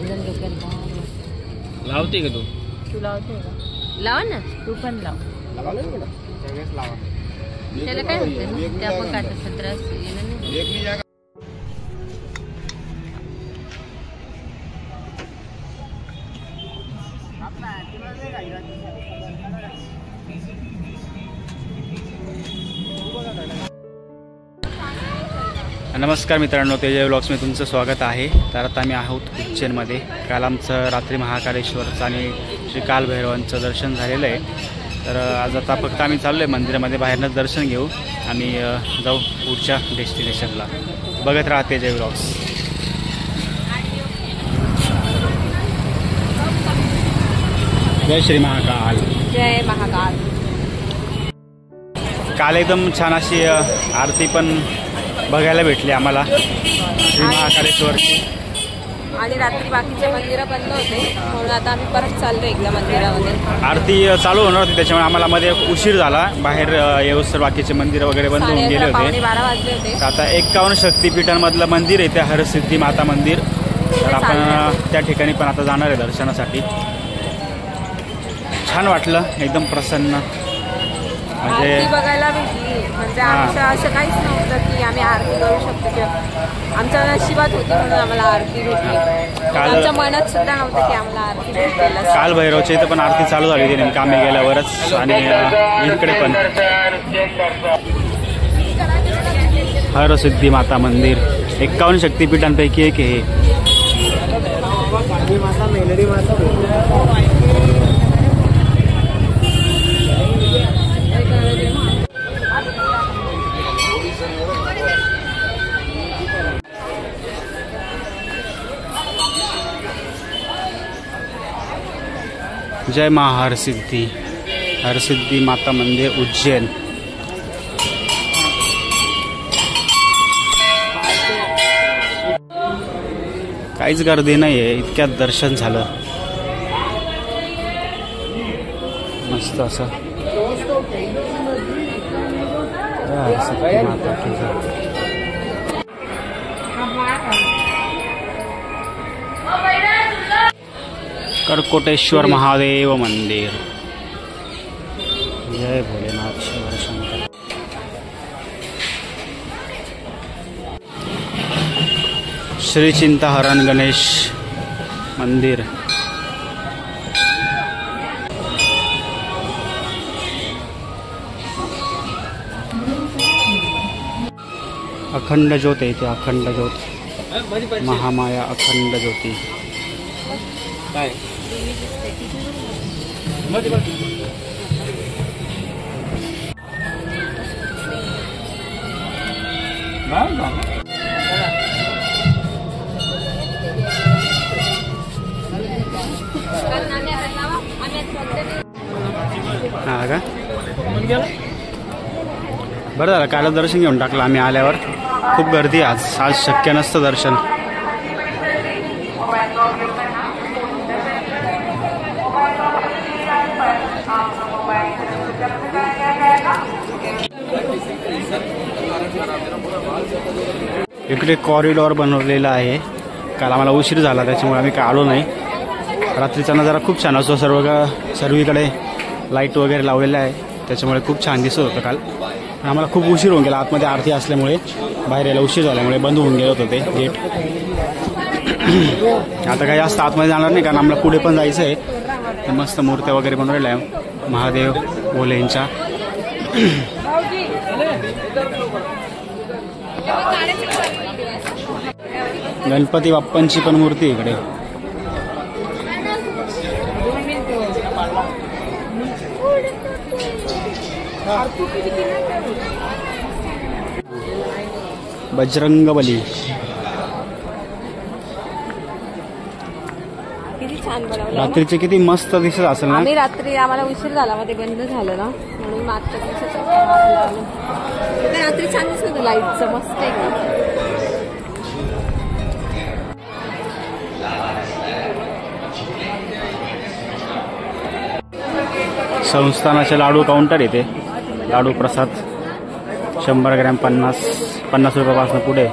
एकदम डोक्यात लावते का तू? तू लावते का? लाव ना, तू पण लाव. त्याला काय होतं ना, ते आपण कागदपत्र नमस्कार मित्रांनो, तेजय व्लॉग्समध्ये तुमचं स्वागत आहे. तर आता आम्ही आहोत उज्जैनमध्ये. काल आमचं रात्री महाकालेश्वरचं आणि श्री कालभैरवांचं दर्शन झालेलं आहे. तर आज आता फक्त आम्ही चाललो आहे मंदिरामध्ये, बाहेरनंच दर्शन घेऊ. आम्ही जाऊ पुढच्या डेस्टिनेशनला. बघत राहा तेजय व्लॉग्स. जय श्री महाकाल. जय महाकाल. काल एकदम छान अशी आरती पण बघायला भेटली आम्हाला श्री महाकालेश्वरची. आणि रात्री बाकीचे मंदिरं बंद होते, म्हणून आता आम्ही परत चाललो एकदा मंदिरामध्ये. आरती चालू होणार होती, त्याच्यामुळे आम्हाला मध्ये उशीर झाला. बाहेर येऊसर बाकीचे मंदिर वगैरे बंद होऊन गेले होते. 12 वाजले होते. आता 51 शक्तिपीठांमधलं मंदिर आहे ते हरसिद्धी माता मंदिर. तर आपण त्या ठिकाणी पण आता जाणार आहे दर्शनासाठी. छान वाटलं, एकदम प्रसन्न. म्हणजे बघायला भेटली, म्हणजे आमचं असं काहीच नव्हतं की आम्ही आरती करू शकतो किंवा आमच्या नशिबात होती म्हणून आम्हाला आरती भेटली. आमच्या मनात सुद्धा नव्हतं की आम्हाला आरती भेटेल. काल भैरवच्या इथं पण आरती चालू झाली होती नेमकं आम्ही गेल्यावरच. आणि इकडे पण हरसिद्धी माता मंदिर 51 शक्तिपीठांपैकी एक आहे. जय महा हरसिद्धी. हरसिद्धी माता मंदिर उज्जैन. काहीच गर्दी नाही आहे, इतक्यात दर्शन झालं. मस्त असं हरसिद्धी माता की करकोटेश्वर महादेव मंदिर. जय भोलेनाथ शिव शंकर. श्री चिंताहरण गणेश मंदिर. अखंड ज्योत आहे इथे. अखंड ज्योत, महामाया अखंड ज्योती. काय हा का बरं झालं, काल दर्शन घेऊन टाकलं आम्ही आल्यावर. खूप गर्दी आज शक्य नसतं दर्शन. इकडे कॉरिडॉर बनवलेला आहे. काल आम्हाला उशीर झाला त्याच्यामुळे आम्ही काय आलो नाही. रात्रीचा नजारा खूप छान असतो. सर्वीकडे लाईट वगैरे लावलेला आहे, त्याच्यामुळे खूप छान दिसत होतं काल. आम्हाला खूप उशीर होऊन गेला. आतमध्ये आरती असल्यामुळे बाहेर यायला उशीर झाल्यामुळे बंद होऊन गेलं होतं ते गेट. आता काही जास्त आतमध्ये जाणार नाही, कारण आम्हाला पुढे पण जायचं आहे. मस्त मूर्त्या वगैरे बनवलेल्या आहे महादेव भोलेंच्या. गणपती बाप्पांची पण मूर्ती इकडे. बजरंगबली. रात्रीचे किती मस्त दिसत असेल ना. आम्ही रात्री आम्हाला उशीर झाला, मध्ये बंद झालं ना, म्हणून मागच्या दिवसाचं रात्री छान दिसत होतं. लाईटचं मस्त आहे. संस्थानाचे लाडू काउंटर येते. लाडू प्रसाद 100 ग्रॅम 50 रुपयापासून पुढे.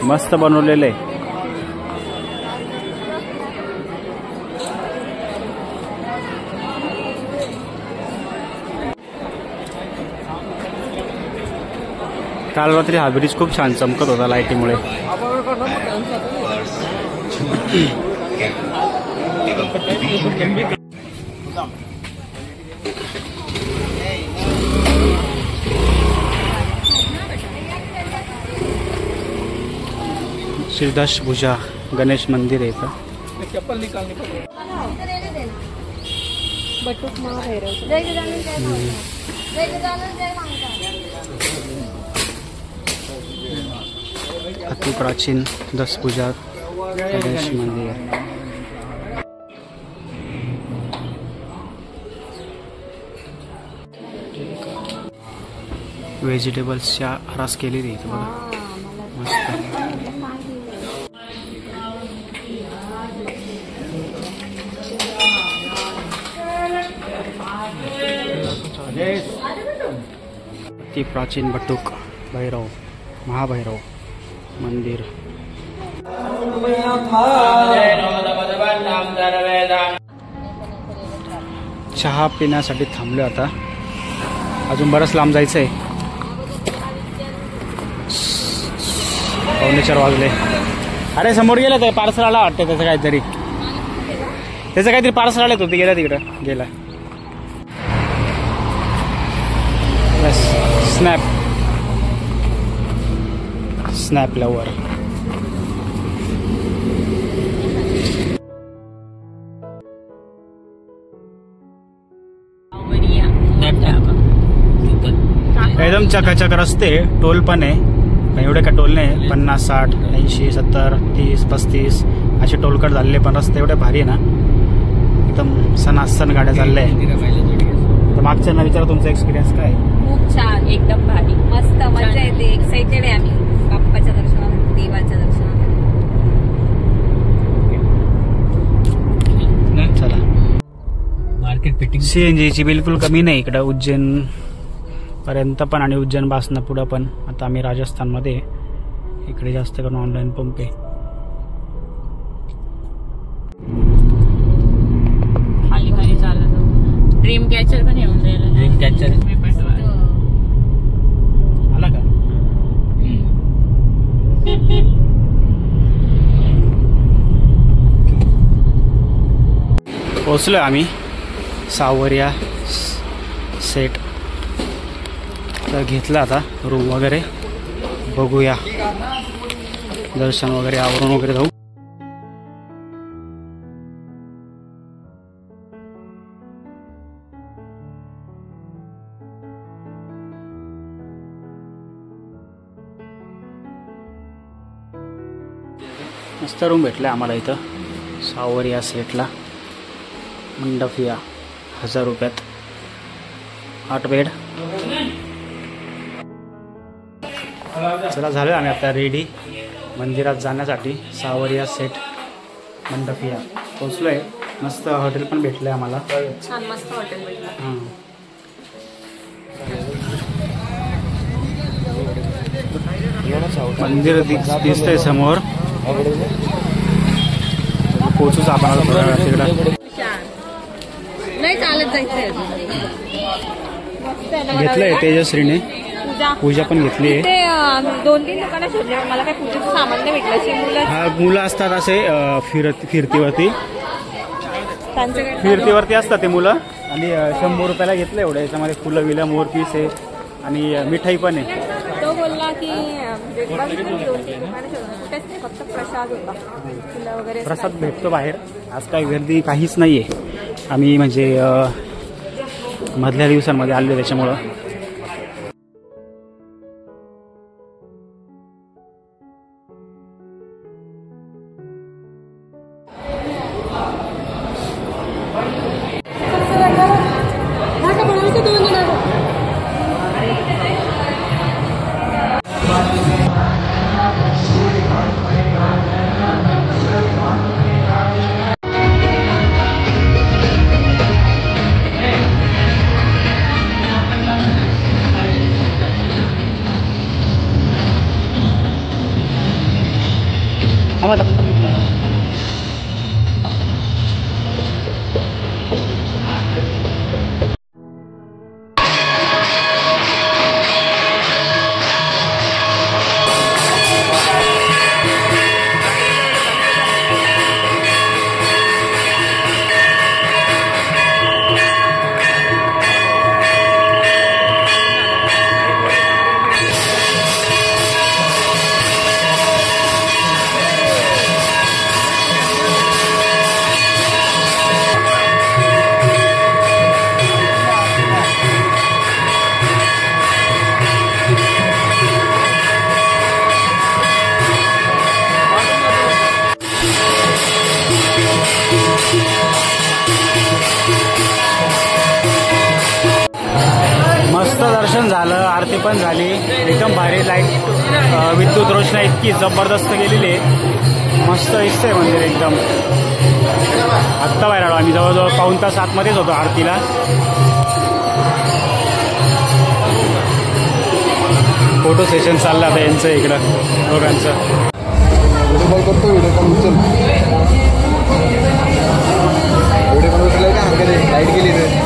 मस्त बनवलेले. काल रात्री हा ब्रिज खूप छान चमकत होता लाईटीमुळे. श्रीदास भुजा गणेश मंदिर आहे इथं. बटूक महाभैरव. अति प्राचीन दशभुजा गणेश मंदिर. व्हेजिटेबल्सच्या आरास केलेली आहे बघा, मस्त. अति प्राचीन बटूक भैरव महाभैरव मंदिर. चहा पिण्यासाठी थांबलो आता, अजून बरंच लांब जायचं आहे. 4:45 वाजले. अरे समोर गेलं ते पार्सल आला वाटतं, त्याचं काहीतरी पार्सल आले होते, गेला तिकडं गेला. Snap lover. एकदम चकाचक रस्ते, टोल पण आहे, एवढे का टोल नाही. 50, 60, 80, 70, 30, 35 असे टोलकट झालेले, पण रस्ते एवढे भारी आहे ना, एकदम सणासण गाड्या चालल्या आहे. तर मागच्यांना विचारा तुमचा एक्सपिरियन्स काय? खूप छान, एकदम भारी, मस्त मजा येते. एक्साइटेड आहे आम्ही बाप्पाच्या दर्शनात, देवाच्या दर्शनात. चला. मार्केट फिटिंग सीएनजीची बिलकुल कमी नाही इकडं उज्जैन पर्यंत पण, आणि उज्जैन पासून पुढं पण. आता आम्ही राजस्थानमध्ये, इकडे जास्त करून ऑनलाईन पंप आहे. खाली खाली चालत. ड्रीम कॅचर पण येऊन जाईल. ड्रीम कॅचर आला का? पोचलोय आम्ही सावरिया सेट. तर घेतलं आता रूम वगैरे, बघूया दर्शन वगैरे आवरून वगैरे जाऊ. मस्त रूम भेटला आम्हाला इथं सावरिया सेटला. मंडपिया 1000 रुपयात, 8 बेड. चला झालं आम्ही आता रेडी मंदिरात जाण्यासाठी. सावरिया सेट मंडपिया पोचलोय. मस्त हॉटेल पण भेटलंय आम्हाला, छान मस्त हॉटेल भेटलं. मंदिर दिसतंय समोर. पोचूच आपण तिकडं. नाही चालत जायचंय. घेतलंय तेजश्रीने, पूजा पण घेतली आहे. 2-3 दुकानं शोधले, मला काही पूजेचं सामान नाही भेटलं. हा मुलं असतात असे फिरतीवरती असतात ते मुलं. आणि 100 रुपयाला घेतलं एवढं. याच्यामध्ये फुलं विलं मोर पीस आहे आणि मिठाई पण आहे. तो बोलला की 2-3 दुकानं कुठेच नाही, फक्त प्रसाद होता, फुलं वगैरे. प्रसाद भेटतो बाहेर. आज काही गर्दी काहीच नाहीये. आम्ही म्हणजे मधल्या दिवसांमध्ये आलो त्याच्यामुळं. दर्शन झालं, आरती पण झाली, एकदम भारी. लाईट विद्युत रोषणाई इतकी जबरदस्त गेलेली आहे, मस्त दिसतंय मंदिर एकदम. आत्ता बाहेर आलो आम्ही, जवळजवळ पाऊण तास आतमध्येच होतो आरतीला. फोटो सेशन चाललं आता यांचं इकडं दोघांचं. व्हिडिओ कॉल करतो, व्हिडिओ कॉल उचल. व्हिडिओ कॉल उचलाय का आमच्याकडे लाईट गेली तर.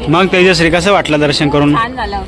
मग तेजश्री कसं वाटलं दर्शन करून? छान झालं.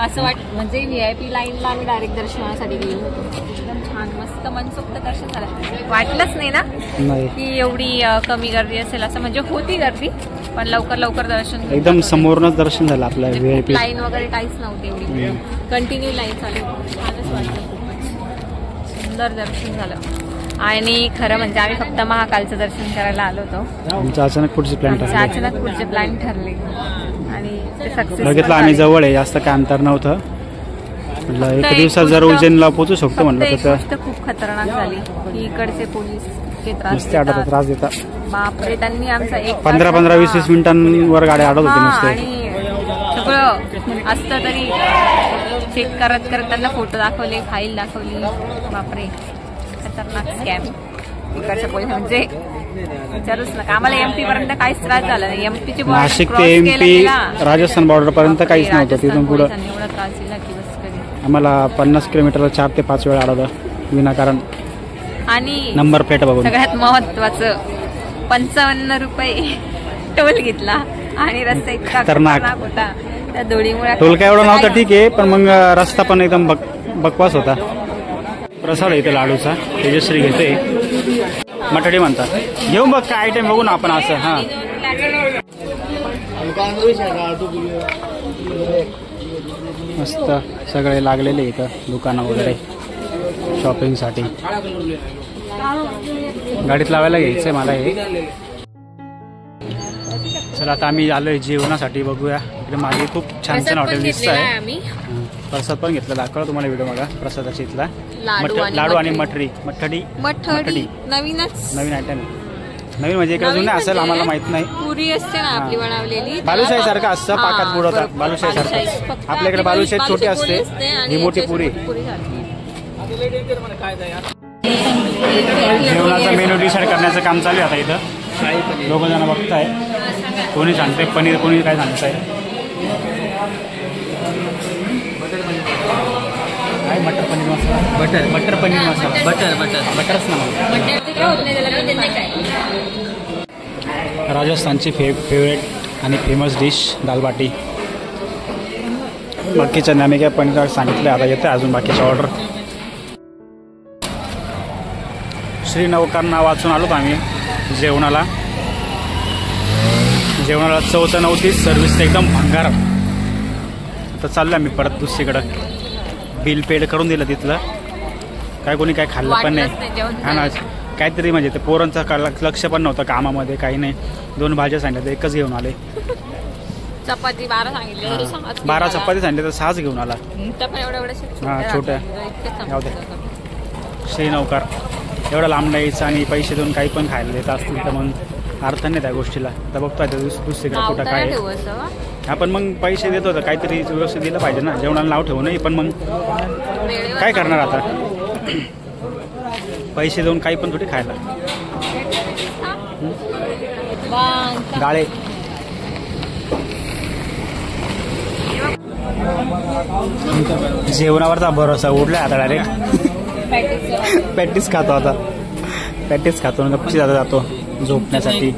असं म्हणजे VIP लाईनला आम्ही डायरेक्ट दर्शनासाठी गेलो होतो. एकदम छान मस्त मनसोक्त दर्शन झालं. वाटलंच नाही ना नाही की एवढी कमी गर्दी असेल असं. म्हणजे होती गर्दी पण लवकर दर्शन एकदम समोरूनच दर्शन झालं आपलं. VIP लाईन वगैरे काहीच नव्हती एवढी, कंटिन्यू लाईन चालू होती. छानच वाटलं, खूपच सुंदर दर्शन झालं. आणि खरं म्हणजे आम्ही फक्त महाकालचं दर्शन करायला आलो होतो. आमचं अचानक पुढचे प्लॅन ठरले. अचानक पुढचे प्लॅन ठरले आणि ते सक्सेस बघितलं आम्ही जवळ आहे, जास्त काय अंतर नव्हतं. म्हटलं एक दिवसात जर उज्जैनला पोहोचू शकतो म्हणलं तर. गोष्ट खूप खतरनाक झाली की इकडचे पोलीस नुसते त्रास देतात. बापरे, त्यांनी आमचा 15-20 मिनिटांवर गाड्या अडवत होती नुसते. आणि सगळं असतं तरी चेक करत त्यांना फोटो दाखवले, फाईल दाखवली. बापरे, खतरनाक स्कॅम इकडच्या पोलीस. म्हणजे विचारूच नका. आम्हाला MP पर्यंत काहीच त्रास झाला नाही. MPची नाशिक ते MP राजस्थान बॉर्डर पर्यंत काहीच नव्हतं. तिथून पुढे एवढा त्रास दिला की बस कधी. आम्हाला 50 किलोमीटरला 4 ते 5 वेळा अडवलं विनाकारण. आणि नंबर प्लेट बघून सगळ्यात महत्वाचं 55 रुपये टोल घेतला. आणि रस्ता इतका खतरनाक होता, त्या दोडीमुळे. टोल काय एवढं नव्हतं ठीक आहे, पण मग रस्ता पण एकदम बकवास होता. प्रसाद इथे लाडूचा तेजश्री घेते, मटडी म्हणतात. घेऊन बघ काय आयटम बघू ना आपण असं. हां मस्त सगळे लागलेले इथं दुकानं वगैरे शॉपिंगसाठी. गाडीत लावायला घ्यायचंय मला हे. चला आता आम्ही आलोय जेवणासाठी. बघूया इकडे माझी खूप छान छान हॉटेल दिसत आहे. प्रसाद पण घेतला, दाखवला तुम्हाला व्हिडिओ मला प्रसादाची इथला. लाडू आणि मठडी नवीन आयटम. नवीन म्हणजे इकडे जुने असेल, आम्हाला माहित नाही. पुरी असते ना आपली बनवलेली, बालुशाही सारखं असतं, पाकात बुडवतात. बालुशाही सारखं आपल्याकडे बालुशाही छोटी असते, ही मोठी पुरी. जेवणाचा मेनू डिसाईड करण्याचं काम चालू आहे आता इथं. 2 जण बघताय, कोणी सांगते पनीर, कोणी काय सांगताय. काय मटर पनीर मसाला, बटर पनीर मसाला, बटरच ना. राजस्थानची फेवरेट आणि फेमस डिश दालबाटी. बाकीच्या आम्ही काय पनीर सांगितलं, आता येतं अजून बाकीच्या ऑर्डर. श्री नवकांना वाचून आलो आम्ही जेवणाला. चव तर नव्हती, सर्व्हिस एकदम भंगार. आता चाललो आम्ही परत दुसरीकडं. बिल पेड करून दिलं तिथलं. काय कोणी काय खाल्लं पण नाही. हा ना, काहीतरी म्हणजे ते पोरांचं लक्ष पण नव्हतं कामामध्ये, काही नाही. 2 भाज्या सांगितल्या, एकच घेऊन आले. चपाती 12 सांगितले, 12 चपाती सांगितले तर 6च घेऊन आला. हां छोट्या. श्री नौकार एवढं लांब नाहीचं आणि पैसे देऊन काही पण खायला देत असतील तर मग अर्थ नाही त्या गोष्टीला. तर बघतो दुसरीकडे कुठं काय. आपण मग पैसे देतो तर काहीतरी व्यवस्थित दिलं पाहिजे ना. जेवणाला नाव ठेवू नये, पण मग काय करणार आता. पैसे देऊन काही पण थोडी खायला. गाळे जेवणावरचा भरोसा उडला आता डायरेक्ट. पॅटीस खातो आता, पॅटीस खातो गप्पी जातो झोपण्यासाठी.